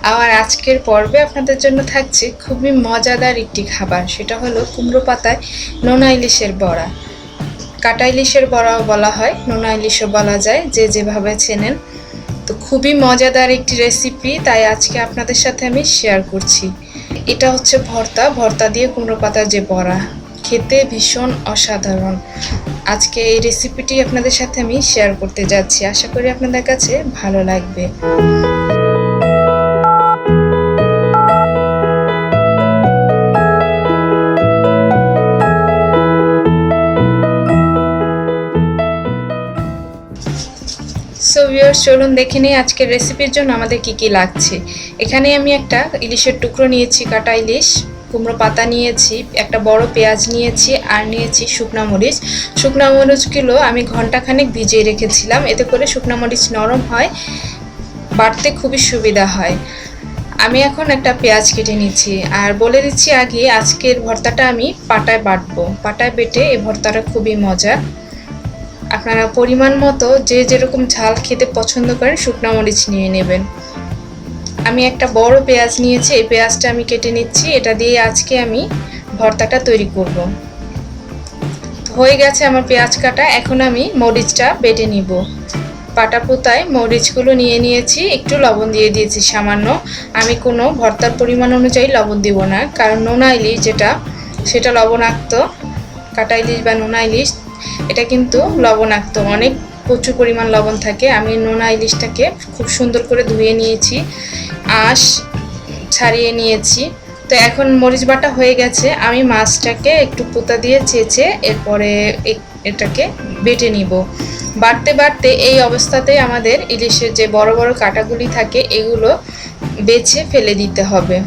আমার আজকের পর্বে আপনাদের জন্য থাকছে খুবই মজাদার একটি খাবার, সেটা হলো কুমড়ো পাতায় নোনা ইলিশের বড়া। কাটা ইলিশের বড়াও বলা হয়, নোনা ইলিশও বলা যায়, যে যেভাবে চেনেন। তো খুবই মজাদার একটি রেসিপি, তাই আজকে আপনাদের সাথে আমি শেয়ার করছি। এটা হচ্ছে ভর্তা দিয়ে কুমড়ো পাতার যে বড়া, খেতে ভীষণ অসাধারণ। আজকে এই রেসিপিটি আপনাদের সাথে আমি শেয়ার করতে যাচ্ছি, আশা করি আপনাদের কাছে ভালো লাগবে। সো ভিউয়ার্স, চলুন দেখে নিই আজকের রেসিপির জন্য আমাদের কি কি লাগছে। এখানে আমি একটা ইলিশের টুকরো নিয়েছি, কাটা ইলিশ, কুমড়ো পাতা নিয়েছি, একটা বড় পেঁয়াজ নিয়েছি, আর নিয়েছি শুকনা মরিচ। শুকনা মরিচগুলো আমি ঘন্টাখানেক ভিজিয়ে রেখেছিলাম, এতে করে শুকনা মরিচ নরম হয়, বাটতে খুবই সুবিধা হয়। আমি এখন একটা পেঁয়াজ কেটে নিচ্ছি, আর বলে দিচ্ছি আগে, আজকের ভর্তাটা আমি পাটায় বাটবো। পাটায় বেটে এই ভর্তাটা খুবই মজা। আপনারা পরিমাণ মতো যে যেরকম ঝাল খেতে পছন্দ করেন শুকনো মরিচ নিয়ে নেবেন। আমি একটা বড় পেঁয়াজ নিয়েছি, এই পেঁয়াজটা আমি কেটে নিচ্ছি, এটা দিয়ে আজকে আমি ভর্তাটা তৈরি করব। হয়ে গেছে আমার পেঁয়াজ কাটা, এখন আমি মরিচটা বেটে নিব। পাটা পোতায় মরিচগুলো নিয়ে নিয়েছি, একটু লবণ দিয়ে দিয়েছি সামান্য। আমি কোনো ভর্তার পরিমাণ অনুযায়ী লবণ দিব না, কারণ নোনা ইলিশ যেটা, সেটা লবণাক্ত। কাটা ইলিশ বা নোনা ইলিশ এটা কিন্তু লবণাক্ত, অনেক প্রচুর পরিমাণ লবণ থাকে। আমি নোনা ইলিশটাকে খুব সুন্দর করে ধুয়ে নিয়েছি, আঁশ ছাড়িয়ে নিয়েছি। তো এখন মরিচ বাটা হয়ে গেছে, আমি মাছটাকে একটু পোতা দিয়ে চেঁচে এরপরে এটাকে বেটে নিব। বাটতে বাটতে এই অবস্থাতেই আমাদের ইলিশের যে বড় বড় কাঁটাগুলি থাকে এগুলো বেছে ফেলে দিতে হবে।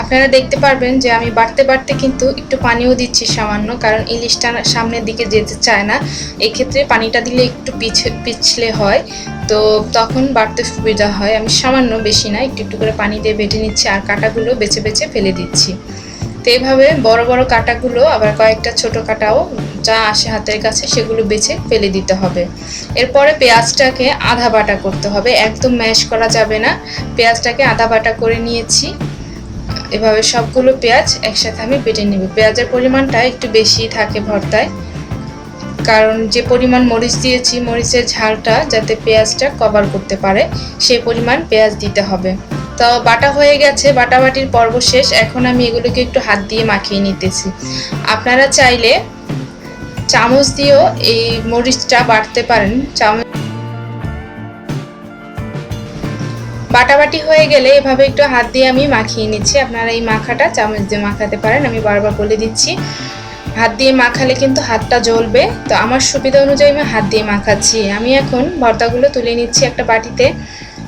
আপনারা দেখতে পারবেন যে আমি বাটতে বাটতে কিন্তু একটু পানিও দিচ্ছি সামান্য, কারণ ইলিশটা সামনের দিকে যেতে চায় না। এই ক্ষেত্রে পানিটা দিলে একটু পিছলে হয়, তো তখন বাটতে সুবিধা হয়। আমি সামান্য, বেশি না, একটু একটু করে পানি দিয়ে বেটে নিচ্ছি, আর কাঁটাগুলো বেছে বেছে ফেলে দিচ্ছি। তো এইভাবে বড় বড় কাঁটাগুলো, আবার কয়েকটা ছোট কাঁটাও যা আসে হাতের কাছে সেগুলো বেছে ফেলে দিতে হবে। এরপরে পেঁয়াজটাকে আধা বাটা করতে হবে, একদম ম্যাশ করা যাবে না। পেঁয়াজটাকে আধা বাটা করে নিয়েছি। এভাবে সবগুলো পেঁয়াজ একসাথে আমি বেটে নেব। পেঁয়াজের পরিমাণটা একটু বেশি থাকে ভর্তায়, কারণ যে পরিমাণ মরিচ দিয়েছি, মরিচের ঝালটা যাতে পেঁয়াজটা কভার করতে পারে সেই পরিমাণ পেঁয়াজ দিতে হবে। তো বাটা হয়ে গেছে, বাটাবাটির পর্ব শেষ। এখন আমি এগুলোকে একটু হাত দিয়ে মাখিয়ে নিতেছি। আপনারা চাইলে চামচ দিয়েও এই মরিচটা বাটতে পারেন। বাটাবাটি হয়ে গেলে এভাবে একটু হাত দিয়ে আমি মাখিয়ে নিচ্ছি। আপনারা এই মাখাটা চামচ দিয়ে মাখাতে পারেন, আমি বারবার বলে দিচ্ছি। হাত দিয়ে মাখালে কিন্তু হাতটা জ্বলবে, তো আমার সুবিধা অনুযায়ী আমি হাত দিয়ে মাখাচ্ছি। আমি এখন ভর্তাগুলো তুলে নিচ্ছি একটা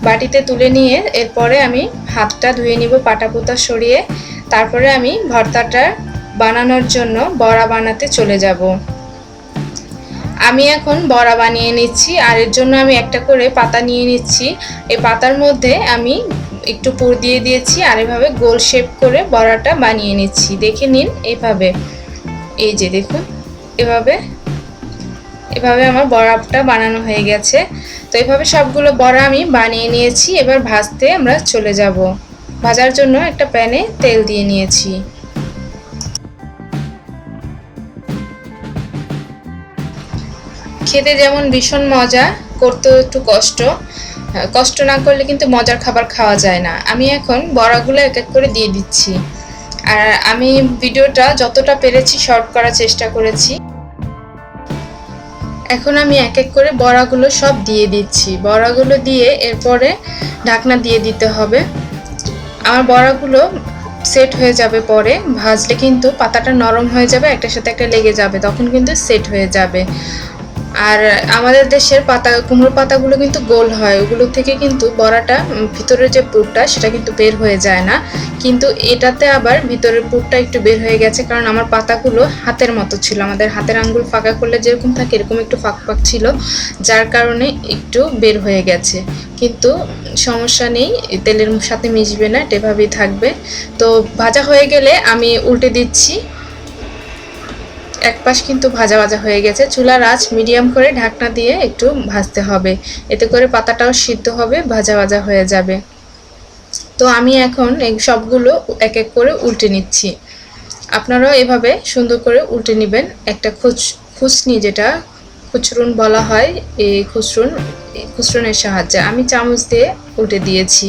বাটিতে তুলে নিয়ে এরপরে আমি হাতটা ধুয়ে নিব পাটা পোতা সরিয়ে। তারপরে আমি ভর্তাটা বানানোর জন্য বড়া বানাতে চলে যাব। আমি এখন বড়া বানিয়ে নিচ্ছি, আর এর জন্য আমি একটা করে পাতা নিয়ে নিচ্ছি। এই পাতার মধ্যে আমি একটু পুর দিয়ে দিয়েছি, আর এভাবে গোল শেপ করে বড়াটা বানিয়ে নিচ্ছি। দেখে নিন, এইভাবে, এই যে দেখুন, এভাবে আমার বড়াটা বানানো হয়ে গেছে। তো এভাবে সবগুলো বড়া আমি বানিয়ে নিয়েছি। এবার ভাজতে আমরা চলে যাব। ভাজার জন্য একটা প্যানে তেল দিয়ে নিয়েছি। খেতে যেমন ভীষণ মজা, করতেও একটু কষ্ট না করলে কিন্তু মজার খাবার খাওয়া যায় না। আমি এখন বড়াগুলো এক এক করে দিয়ে দিচ্ছি, আর আমি ভিডিওটা যতটা পেরেছি শর্ট করার চেষ্টা করেছি। এখন আমি এক এক করে বড়াগুলো সব দিয়ে দিচ্ছি। বড়াগুলো দিয়ে এরপরে ঢাকনা দিয়ে দিতে হবে। আমার বড়াগুলো সেট হয়ে যাবে, পরে ভাজলে কিন্তু পাতাটা নরম হয়ে যাবে, একটার সাথে একটা লেগে যাবে, তখন কিন্তু সেট হয়ে যাবে। আর আমাদের দেশের কুমড়ো পাতাগুলো কিন্তু গোল হয়, ওগুলো থেকে কিন্তু বড়াটা ভিতরের যে পুরটা সেটা কিন্তু বের হয়ে যায় না। কিন্তু এটাতে আবার ভিতরের পুরটা একটু বের হয়ে গেছে, কারণ আমার পাতাগুলো হাতের মতো ছিল, আমাদের হাতের আঙ্গুল ফাঁকা করলে যেরকম থাকে এরকম একটু ফাঁক ছিল, যার কারণে একটু বের হয়ে গেছে। কিন্তু সমস্যা নেই, তেলের সাথে মিশবে না, এভাবেই থাকবে। তো ভাজা হয়ে গেলে আমি উল্টে দিচ্ছি। এক পাশ কিন্তু ভাজা ভাজা হয়ে গেছে। চুলার আঁচ মিডিয়াম করে ঢাকনা দিয়ে একটু ভাজতে হবে, এতে করে পাতাটাও সিদ্ধ হবে, ভাজা ভাজা হয়ে যাবে। তো আমি এখন এই সবগুলো এক এক করে উল্টে নিচ্ছি। আপনারাও এভাবে সুন্দর করে উল্টে নেবেন। একটা খুসনি, যেটা খুচরুন বলা হয়, এই খুচরুনের সাহায্যে আমি চামচ দিয়ে উল্টে দিয়েছি।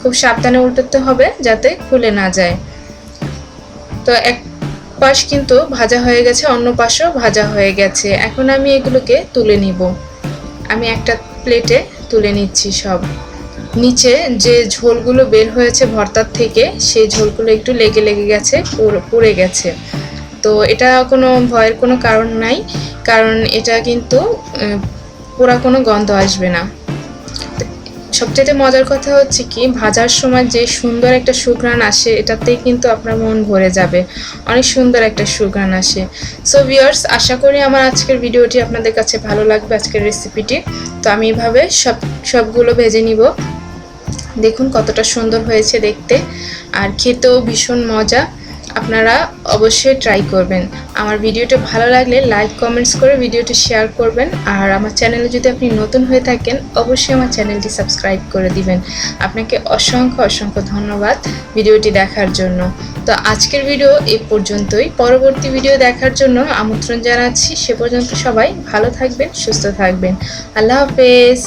খুব সাবধানে উল্টাতে হবে যাতে খুলে না যায়। তো এক পাশ কিন্তু ভাজা হয়ে গেছে, অন্য পাশও ভাজা হয়ে গেছে। এখন আমি এগুলোকে তুলে নিব। আমি একটা প্লেটে তুলে নিচ্ছি সব। নিচে যে ঝোলগুলো বের হয়েছে ভর্তার থেকে, সেই ঝোলগুলো একটু লেগে লেগে গেছে, পুড়ে গেছে। তো এটা কোনো ভয়ের কোনো কারণ নাই, কারণ এটা কিন্তু পোড়া কোনো গন্ধ আসবে না। সবচেয়ে মজার কথা হচ্ছে কি, ভাজার সময় যে সুন্দর একটা সুঘ্রাণ আসে, এটাতেই কিন্তু আপনার মন ভরে যাবে। অনেক সুন্দর একটা সুঘ্রাণ আসে। সো ভিউয়ার্স, আশা করি আমার আজকের ভিডিওটি আপনাদের কাছে ভালো লাগবে, আজকের রেসিপিটি। তো আমি এভাবে সবগুলো ভেজে নিব। দেখুন কতটা সুন্দর হয়েছে দেখতে, আর খেতেও ভীষণ মজা। আপনারা অবশ্যই ট্রাই করবেন। আমার ভিডিওটা ভালো লাগলে লাইক কমেন্টস করে ভিডিওটি শেয়ার করবেন। আর আমার চ্যানেলে যদি আপনি নতুন হয়ে থাকেন, অবশ্যই আমার চ্যানেলটি সাবস্ক্রাইব করে দিবেন। আপনাকে অসংখ্য অসংখ্য ধন্যবাদ ভিডিওটি দেখার জন্য। তো আজকের ভিডিও এই পর্যন্তই। পরবর্তী ভিডিও দেখার জন্য আমন্ত্রণ জানাচ্ছি। সে পর্যন্ত সবাই ভালো থাকবেন, সুস্থ থাকবেন। আল্লাহ হাফেজ।